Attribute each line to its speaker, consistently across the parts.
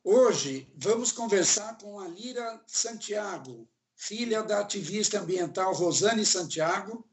Speaker 1: Hoje vamos conversar com a Lira Santiago, filha da ativista ambiental Rosane Santiago,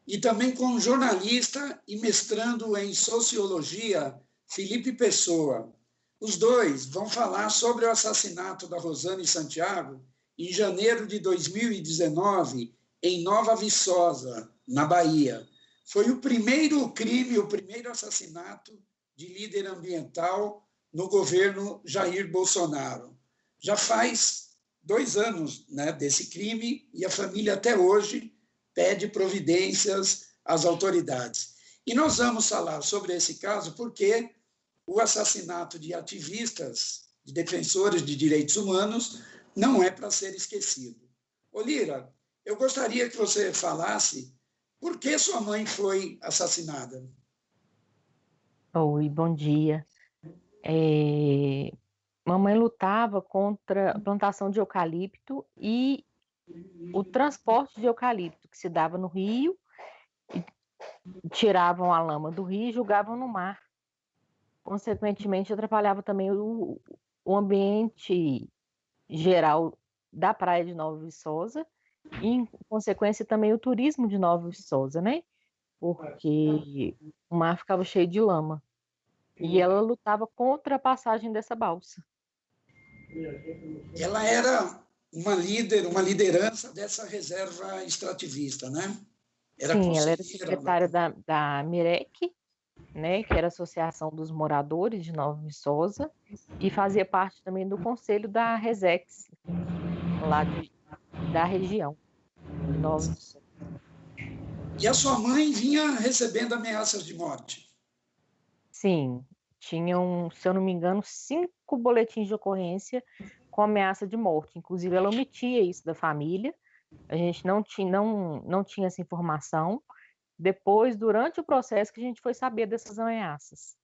Speaker 1: e também com o jornalista e mestrando em sociologia Felipe Pessoa. Os dois vão falar sobre o assassinato da Rosane Santiago em janeiro de 2019, em Nova Viçosa, na Bahia. Foi o primeiro crime, o primeiro assassinato de líder ambiental no governo Jair Bolsonaro. Já faz 2 anos, né, desse crime e a família até hoje pede providências às autoridades. E nós vamos falar sobre esse caso porque o assassinato de ativistas, de defensores de direitos humanos, não é para ser esquecido. Ô Lira, eu gostaria que você falasse por que sua mãe foi assassinada.
Speaker 2: Oi, bom dia. Mamãe lutava contra a plantação de eucalipto e o transporte de eucalipto que se dava no rio, tiravam a lama do rio e jogavam no mar. Consequentemente, atrapalhava também o ambiente geral da praia de Nova Viçosa e, em consequência, também o turismo de Nova Viçosa, né? Porque o mar ficava cheio de lama. E ela lutava contra a passagem dessa balsa.
Speaker 1: Ela era uma líder, uma liderança dessa reserva extrativista, né? Era
Speaker 2: Sim, ela era
Speaker 1: conselheira.
Speaker 2: secretária da MIREC, né, que era a Associação dos Moradores de Nova Viçosa, e fazia parte também do conselho da Resex, da região de Nova Viçosa.
Speaker 1: E a sua mãe vinha recebendo ameaças de morte.
Speaker 2: Sim, tinham, se eu não me engano, 5 boletins de ocorrência com ameaça de morte. Inclusive, ela omitia isso da família. A gente não tinha essa informação. Depois, durante o processo, que a gente foi saber dessas ameaças.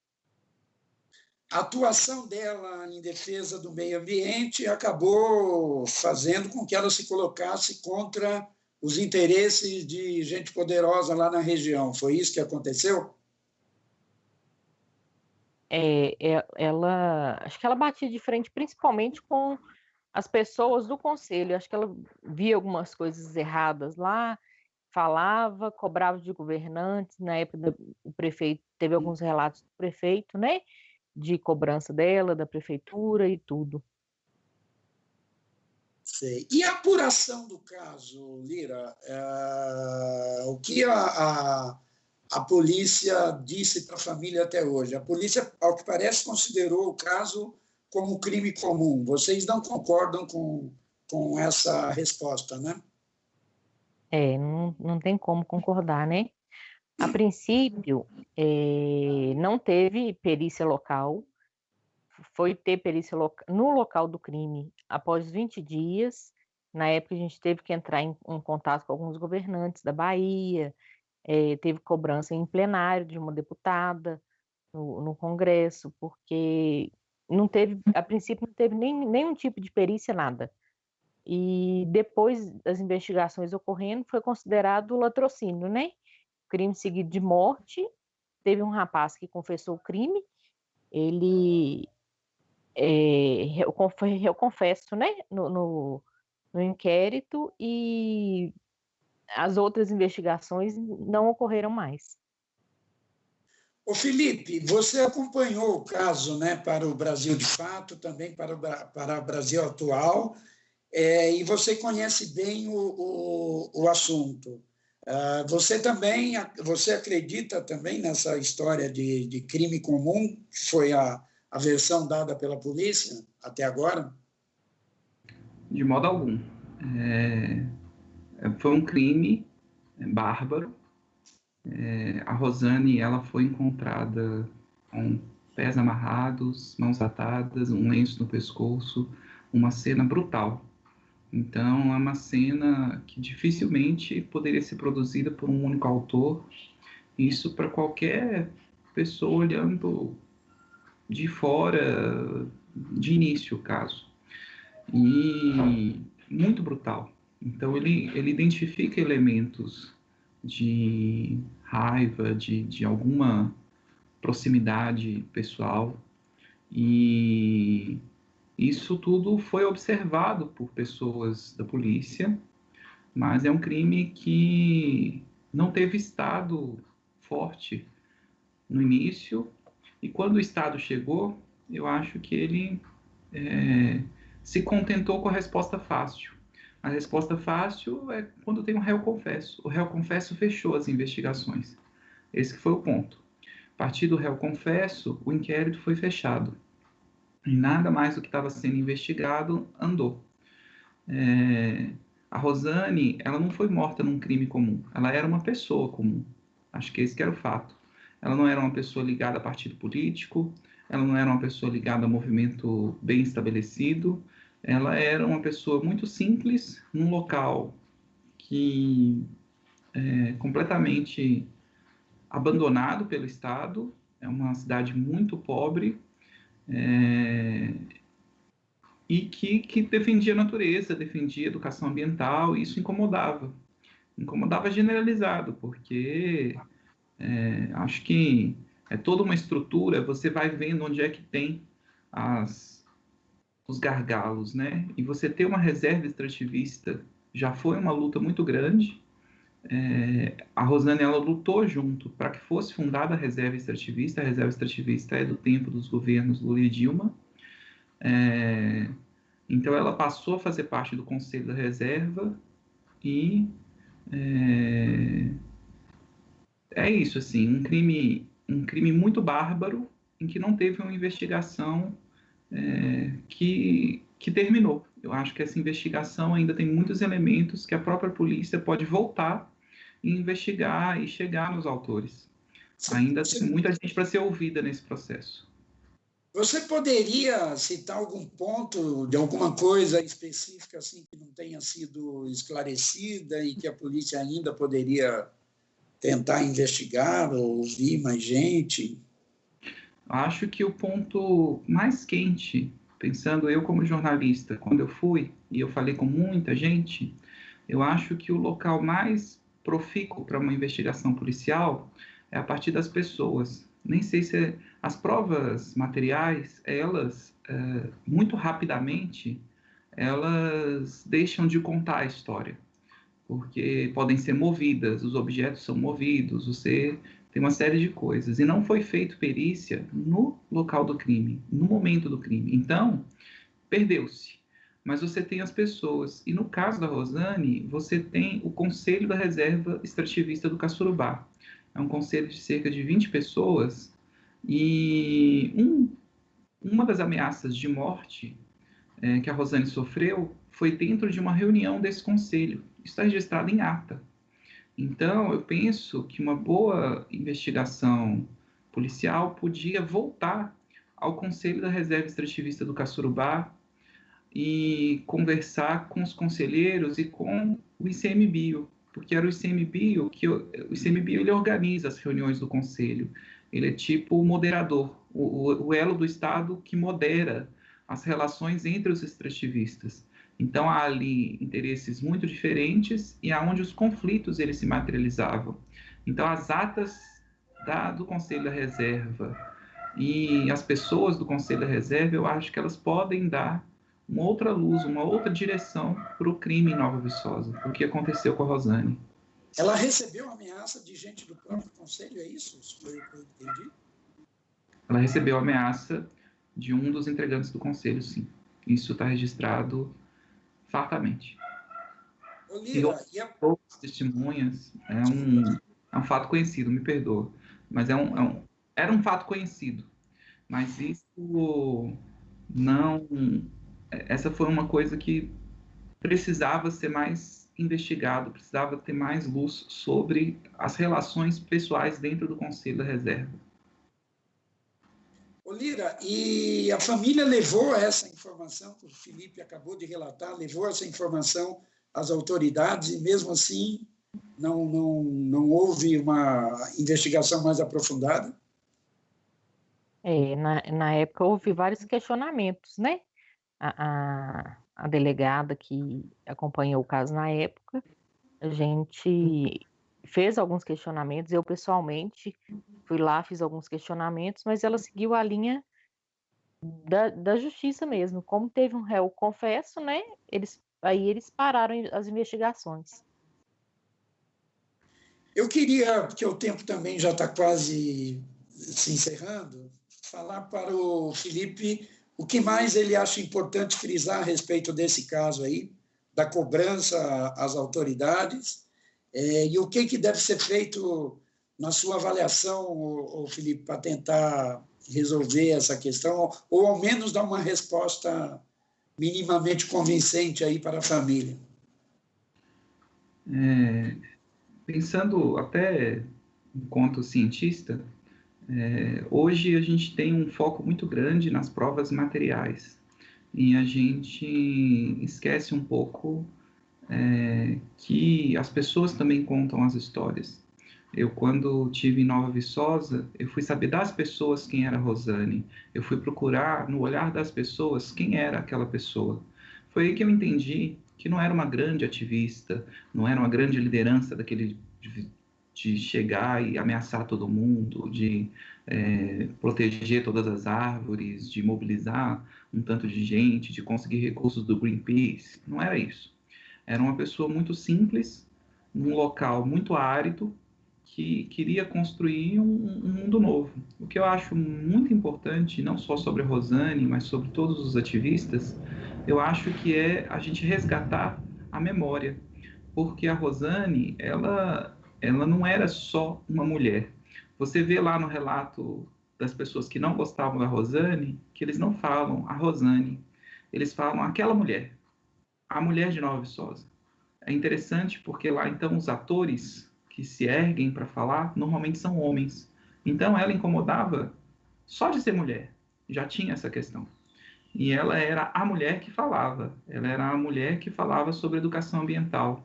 Speaker 1: A atuação dela em defesa do meio ambiente acabou fazendo com que ela se colocasse contra os interesses de gente poderosa lá na região. Foi isso que aconteceu?
Speaker 2: Acho que ela batia de frente principalmente com as pessoas do conselho. Acho que ela via algumas coisas erradas lá, falava, cobrava de governantes. Na época, o prefeito teve alguns relatos do prefeito, né, de cobrança dela, da prefeitura e tudo.
Speaker 1: Sei. E a apuração do caso, Lira? O que a polícia disse para a família até hoje? A polícia, ao que parece, considerou o caso como crime comum. Vocês não concordam com essa resposta, né?
Speaker 2: Não tem como concordar, né? A princípio, não teve perícia local. Foi ter perícia no local do crime após 20 dias. Na época, a gente teve que entrar em contato com alguns governantes da Bahia, teve cobrança em plenário de uma deputada no Congresso, porque não teve, a princípio, não teve nenhum tipo de perícia, nada. E depois das investigações ocorrendo, foi considerado latrocínio, né? Crime seguido de morte. Teve um rapaz que confessou o crime, ele eu confesso, né, no inquérito, e as outras investigações não ocorreram mais.
Speaker 1: Ô Felipe, você acompanhou o caso, né, para o Brasil de Fato, também para o Brasil Atual, e você conhece bem o assunto. Você também, você acredita também nessa história de crime comum, que foi a versão dada pela polícia até agora?
Speaker 3: De modo algum. Foi um crime bárbaro. A Rosane, ela foi encontrada com pés amarrados, mãos atadas, um lenço no pescoço, uma cena brutal. Então, é uma cena que dificilmente poderia ser produzida por um único autor. Isso para qualquer pessoa olhando de fora, de início o caso. E muito brutal. Então, ele identifica elementos de raiva, de alguma proximidade pessoal, e Isso tudo foi observado por pessoas da polícia, mas é um crime que não teve Estado forte no início, e quando o Estado chegou, eu acho que ele se contentou com a resposta fácil. A resposta fácil é quando tem um réu confesso. O réu confesso fechou as investigações. Esse foi o ponto. A partir do réu confesso, o inquérito foi fechado. E nada mais do que estava sendo investigado andou. A Rosane, ela não foi morta num crime comum. Ela era uma pessoa comum. Acho que esse que era o fato. Ela não era uma pessoa ligada a partido político, ela não era uma pessoa ligada a movimento bem estabelecido, ela era uma pessoa muito simples, num local que é completamente abandonado pelo Estado, é uma cidade muito pobre, e que defendia a natureza, defendia a educação ambiental, e isso incomodava generalizado, porque acho que é toda uma estrutura, você vai vendo onde é que tem os gargalos, né? E você ter uma reserva extrativista já foi uma luta muito grande. A Rosane, ela lutou junto para que fosse fundada a reserva extrativista. A reserva extrativista é do tempo dos governos Lula e Dilma. Então ela passou a fazer parte do conselho da reserva e é isso, assim, um crime muito bárbaro em que não teve uma investigação que terminou. Eu acho que essa investigação ainda tem muitos elementos que a própria polícia pode voltar e investigar e chegar nos autores. Ainda tem muita gente para ser ouvida nesse processo.
Speaker 1: Você poderia citar algum ponto de alguma coisa específica assim que não tenha sido esclarecida e que a polícia ainda poderia tentar investigar ou ouvir mais gente?
Speaker 3: Acho que o ponto mais quente, pensando eu como jornalista, quando eu fui e eu falei com muita gente, eu acho que o local mais profícuo para uma investigação policial é a partir das pessoas. Nem sei se as provas materiais, elas, muito rapidamente, elas deixam de contar a história, porque podem ser movidas, os objetos são movidos, você tem uma série de coisas. E não foi feito perícia no local do crime, no momento do crime. Então, perdeu-se. Mas você tem as pessoas. E no caso da Rosane, você tem o Conselho da Reserva Extrativista do Caçurubá. É um conselho de cerca de 20 pessoas. E uma das ameaças de morte que a Rosane sofreu foi dentro de uma reunião desse conselho. Isso está registrado em ata. Então, eu penso que uma boa investigação policial podia voltar ao Conselho da Reserva Extrativista do Caçurubá e conversar com os conselheiros e com o ICMBio, porque era o ICMBio o ICMBio ele organiza as reuniões do conselho. Ele é tipo o moderador, o elo do Estado que modera as relações entre os extrativistas. Então há ali interesses muito diferentes e aonde os conflitos eles se materializavam. Então as atas do Conselho da Reserva e as pessoas do Conselho da Reserva, eu acho que elas podem dar uma outra luz, uma outra direção para o crime em Nova Viçosa, o que aconteceu com a Rosane.
Speaker 1: Ela recebeu ameaça de gente do próprio conselho, é isso? Isso foi o que eu entendi?
Speaker 3: Ela recebeu ameaça de um dos integrantes do conselho, sim. Isso está registrado fartamente.
Speaker 1: Olira,
Speaker 3: e outras testemunhas, é um fato conhecido, me perdoa, mas era um fato conhecido, mas isso não... Essa foi uma coisa que precisava ser mais investigado, precisava ter mais luz sobre as relações pessoais dentro do Conselho da Reserva.
Speaker 1: Olira, e a família levou essa informação, que o Felipe acabou de relatar, levou essa informação às autoridades e mesmo assim não houve uma investigação mais aprofundada?
Speaker 2: Na época houve vários questionamentos, né? A delegada que acompanhou o caso na época, a gente fez alguns questionamentos, eu pessoalmente fui lá, fiz alguns questionamentos, mas ela seguiu a linha da justiça mesmo. Como teve um réu confesso, né? Aí eles pararam as investigações.
Speaker 1: Eu queria, porque o tempo também já está quase se encerrando, falar para o Felipe o que mais ele acha importante frisar a respeito desse caso aí, da cobrança às autoridades, e o que deve ser feito na sua avaliação, Felipe, para tentar resolver essa questão, ou ao menos dar uma resposta minimamente convincente aí para a família.
Speaker 3: Pensando até enquanto cientista, hoje a gente tem um foco muito grande nas provas materiais e a gente esquece um pouco que as pessoas também contam as histórias. Eu, quando tive em Nova Viçosa, eu fui saber das pessoas quem era a Rosane. Eu fui procurar, no olhar das pessoas, quem era aquela pessoa. Foi aí que eu entendi que não era uma grande ativista, não era uma grande liderança daquele de chegar e ameaçar todo mundo, de proteger todas as árvores, de mobilizar um tanto de gente, de conseguir recursos do Greenpeace. Não era isso. Era uma pessoa muito simples, num local muito árido, que queria construir um mundo novo. O que eu acho muito importante, não só sobre a Rosane, mas sobre todos os ativistas, eu acho que é a gente resgatar a memória. Porque a Rosane, ela não era só uma mulher. Você vê lá no relato das pessoas que não gostavam da Rosane, que eles não falam a Rosane, eles falam aquela mulher, a mulher de Nova Viçosa. É interessante porque lá, então, os atores que se erguem para falar, normalmente são homens. Então, ela incomodava só de ser mulher. Já tinha essa questão. E ela era a mulher que falava. Ela era a mulher que falava sobre educação ambiental.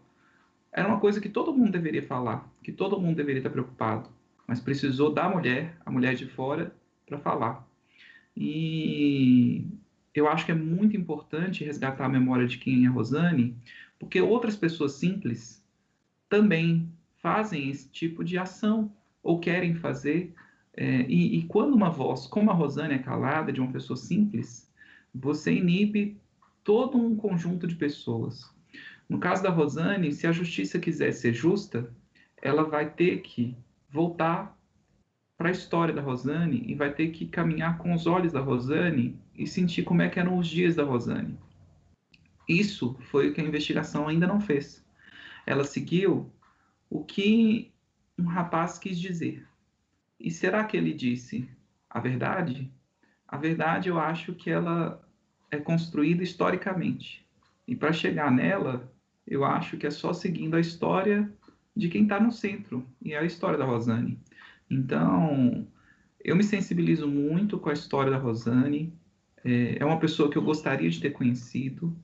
Speaker 3: Era uma coisa que todo mundo deveria falar, que todo mundo deveria estar preocupado. Mas precisou da mulher, a mulher de fora, para falar. E eu acho que é muito importante resgatar a memória de quem é a Rosane, porque outras pessoas simples também fazem esse tipo de ação, ou querem fazer, e quando uma voz como a Rosane é calada, de uma pessoa simples, você inibe todo um conjunto de pessoas. No caso da Rosane, se a justiça quiser ser justa, ela vai ter que voltar para a história da Rosane e vai ter que caminhar com os olhos da Rosane e sentir como é que eram os dias da Rosane. Isso foi o que a investigação ainda não fez. Ela seguiu o que um rapaz quis dizer. E será que ele disse a verdade? A verdade, eu acho que ela é construída historicamente. E para chegar nela, eu acho que é só seguindo a história de quem está no centro, e é a história da Rosane. Então, eu me sensibilizo muito com a história da Rosane. É uma pessoa que eu gostaria de ter conhecido.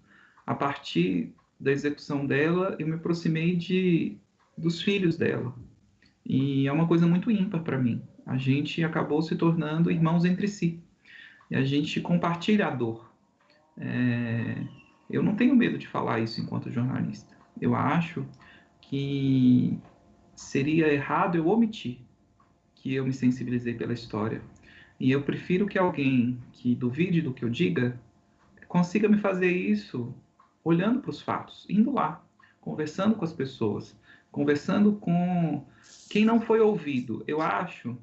Speaker 3: A partir da execução dela, eu me aproximei dos filhos dela. E é uma coisa muito ímpar para mim. A gente acabou se tornando irmãos entre si. E a gente compartilha a dor. Eu não tenho medo de falar isso enquanto jornalista. Eu acho que seria errado eu omitir que eu me sensibilizei pela história. E eu prefiro que alguém que duvide do que eu diga consiga me fazer isso olhando para os fatos, indo lá, conversando com as pessoas, conversando com quem não foi ouvido. Eu acho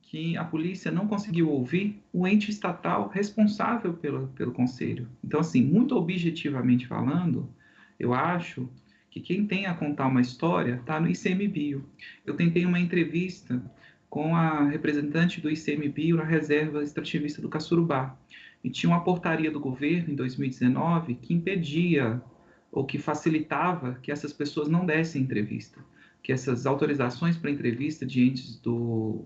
Speaker 3: que a polícia não conseguiu ouvir o ente estatal responsável pelo conselho. Então, assim, muito objetivamente falando, eu acho que quem tem a contar uma história está no ICMBio. Eu tentei uma entrevista com a representante do ICMBio na reserva extrativista do Caçurubá. E tinha uma portaria do governo, em 2019, que impedia ou que facilitava que essas pessoas não dessem entrevista, que essas autorizações para entrevista de entes do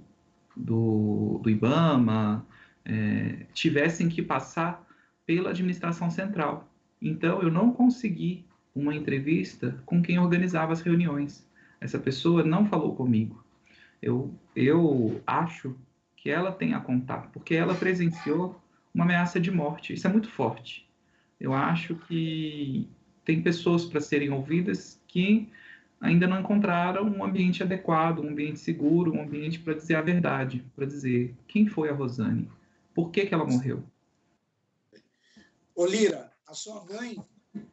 Speaker 3: IBAMA tivessem que passar pela administração central. Então, eu não consegui uma entrevista com quem organizava as reuniões. Essa pessoa não falou comigo. Eu acho que ela tem a contar, porque ela presenciou uma ameaça de morte. Isso é muito forte. Eu acho que tem pessoas para serem ouvidas que ainda não encontraram um ambiente adequado, um ambiente seguro, um ambiente para dizer a verdade, para dizer quem foi a Rosane, por que ela morreu.
Speaker 1: Ô Lira, a sua mãe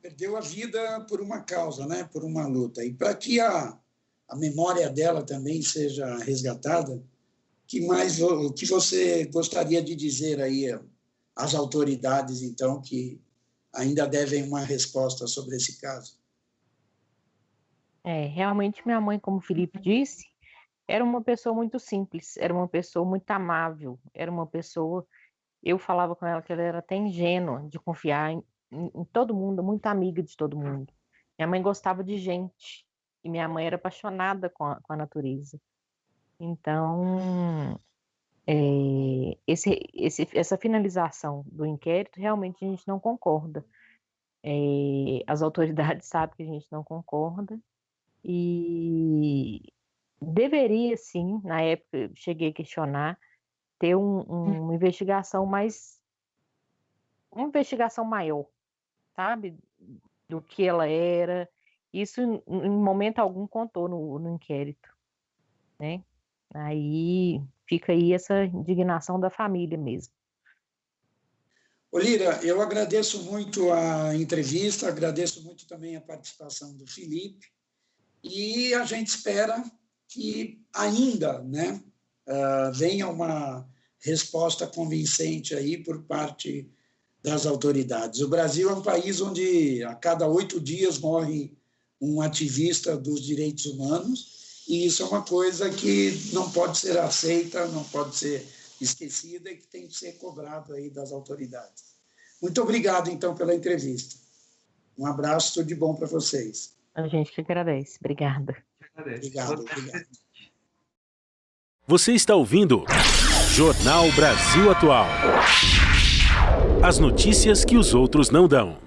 Speaker 1: perdeu a vida por uma causa, né? Por uma luta. E para que a memória dela também seja resgatada, o que você gostaria de dizer aí às autoridades, então, que ainda devem uma resposta sobre esse caso?
Speaker 2: Realmente minha mãe, como o Felipe disse, era uma pessoa muito simples, era uma pessoa muito amável, era uma pessoa, eu falava com ela que ela era até ingênua de confiar em todo mundo, muito amiga de todo mundo. Minha mãe gostava de gente, e minha mãe era apaixonada com a natureza. Então, essa finalização do inquérito, realmente a gente não concorda. As autoridades sabem que a gente não concorda, e deveria, sim, na época eu cheguei a questionar, ter uma investigação maior, sabe, do que ela era. Isso em momento algum contou no inquérito, né? Aí fica aí essa indignação da família mesmo.
Speaker 1: Olira, eu agradeço muito a entrevista, agradeço muito também a participação do Felipe, e a gente espera que ainda, né, venha uma resposta convincente aí por parte das autoridades. O Brasil é um país onde a cada 8 dias morre um ativista dos direitos humanos, e isso é uma coisa que não pode ser aceita, não pode ser esquecida e que tem que ser cobrado aí das autoridades. Muito obrigado, então, pela entrevista. Um abraço, tudo de bom para vocês.
Speaker 2: A gente que agradece. Obrigada.
Speaker 1: Obrigado.
Speaker 4: Você está ouvindo Jornal Brasil Atual. As notícias que os outros não dão.